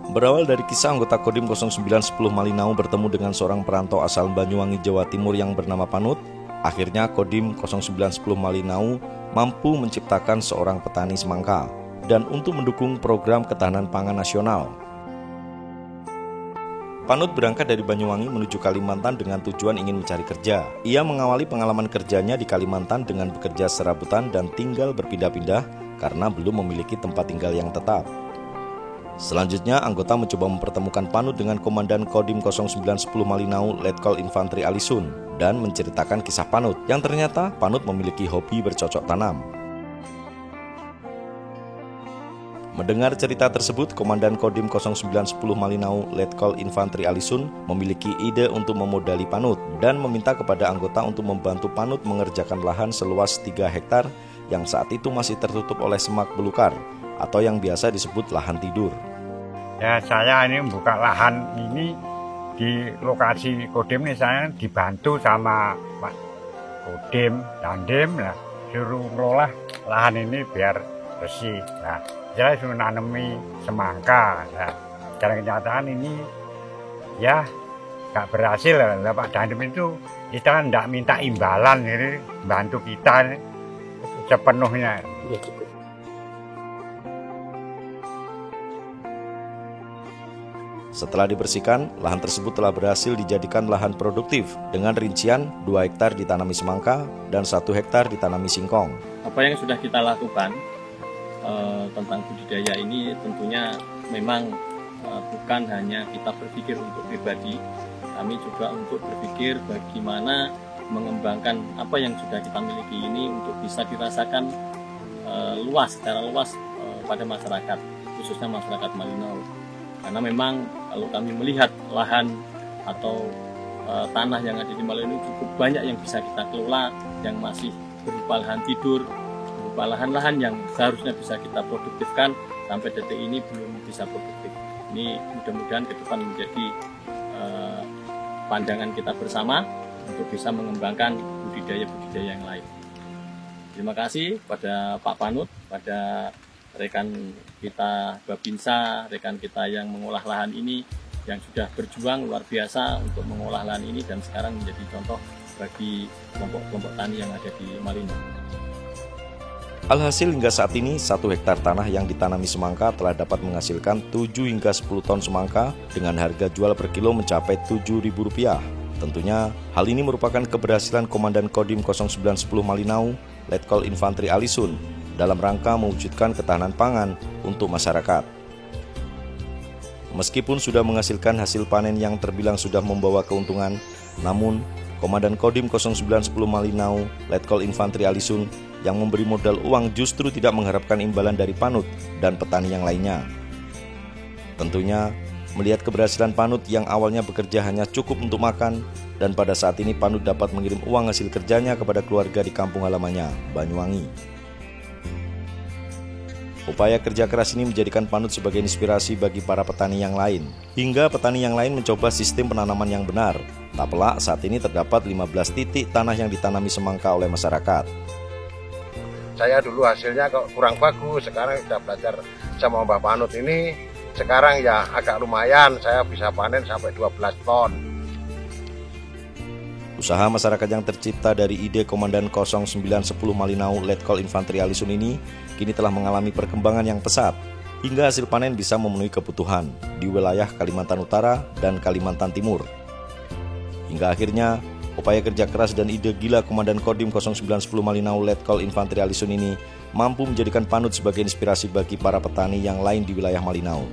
Berawal dari kisah anggota Kodim 0910 Malinau bertemu dengan seorang perantau asal Banyuwangi, Jawa Timur yang bernama Panut, akhirnya Kodim 0910 Malinau mampu menciptakan seorang petani semangka dan untuk mendukung program ketahanan pangan nasional. Panut berangkat dari Banyuwangi menuju Kalimantan dengan tujuan ingin mencari kerja. Ia mengawali pengalaman kerjanya di Kalimantan dengan bekerja serabutan dan tinggal berpindah-pindah karena belum memiliki tempat tinggal yang tetap. Selanjutnya, anggota mencoba mempertemukan Panut dengan Komandan Kodim 0910 Malinau Letkol Infantri Alisun dan menceritakan kisah Panut yang ternyata Panut memiliki hobi bercocok tanam. Mendengar cerita tersebut, Komandan Kodim 0910 Malinau Letkol Infantri Alisun memiliki ide untuk memodali Panut dan meminta kepada anggota untuk membantu Panut mengerjakan lahan seluas 3 hektar yang saat itu masih tertutup oleh semak belukar atau yang biasa disebut lahan tidur. Ya, saya ini membuka lahan ini di lokasi Kodim ini saya dibantu sama Pak Kodim, Dandim lah, suruh ngelola lahan ini biar bersih. Nah, saya suruh nanemi semangka. Nah, secara kenyataan ini ya nggak berhasil lah. Pak Dandim itu kita kan nggak minta imbalan, jadi bantu kita ini sepenuhnya. Setelah dibersihkan, lahan tersebut telah berhasil dijadikan lahan produktif dengan rincian 2 hektar ditanami semangka dan 1 hektar ditanami singkong. Apa yang sudah kita lakukan tentang budidaya ini tentunya memang bukan hanya kita berpikir untuk pribadi, kami juga untuk berpikir bagaimana mengembangkan apa yang sudah kita miliki ini untuk bisa dirasakan secara luas pada masyarakat, khususnya masyarakat Malinau. Karena memang kalau kami melihat lahan atau tanah yang ada di Malinau cukup banyak yang bisa kita kelola, yang masih berupa lahan tidur, berupa lahan-lahan yang seharusnya bisa kita produktifkan, sampai detik ini belum bisa produktif. Ini mudah-mudahan ke depan menjadi pandangan kita bersama untuk bisa mengembangkan budidaya-budidaya yang lain. Terima kasih pada Pak Panut, pada rekan kita Babinsa, rekan kita yang mengolah lahan ini, yang sudah berjuang luar biasa untuk mengolah lahan ini dan sekarang menjadi contoh bagi kelompok-kelompok tani yang ada di Malinau. Alhasil hingga saat ini 1 hektar tanah yang ditanami semangka telah dapat menghasilkan 7 hingga 10 ton semangka dengan harga jual per kilo mencapai Rp7.000. Tentunya hal ini merupakan keberhasilan Komandan Kodim 0910 Malinau Letkol Infantri Alisun dalam rangka mewujudkan ketahanan pangan untuk masyarakat. Meskipun sudah menghasilkan hasil panen yang terbilang sudah membawa keuntungan, namun Komandan Kodim 0910 Malinau Letkol Infantri Alisun yang memberi modal uang justru tidak mengharapkan imbalan dari Panut dan petani yang lainnya. Tentunya, melihat keberhasilan Panut yang awalnya bekerja hanya cukup untuk makan, dan pada saat ini Panut dapat mengirim uang hasil kerjanya kepada keluarga di kampung halamannya, Banyuwangi. Upaya kerja keras ini menjadikan Panut sebagai inspirasi bagi para petani yang lain. Hingga petani yang lain mencoba sistem penanaman yang benar. Tak pelak saat ini terdapat 15 titik tanah yang ditanami semangka oleh masyarakat. Saya dulu hasilnya kok kurang bagus, sekarang sudah belajar sama Mbak Panut ini. Sekarang ya agak lumayan, saya bisa panen sampai 12 ton. Usaha masyarakat yang tercipta dari ide Komandan 0910 Malinau Letkol Infantri Alisun ini kini telah mengalami perkembangan yang pesat, hingga hasil panen bisa memenuhi kebutuhan di wilayah Kalimantan Utara dan Kalimantan Timur. Hingga akhirnya, upaya kerja keras dan ide gila Komandan Kodim 0910 Malinau Letkol Infantri Alisun ini mampu menjadikan Panut sebagai inspirasi bagi para petani yang lain di wilayah Malinau.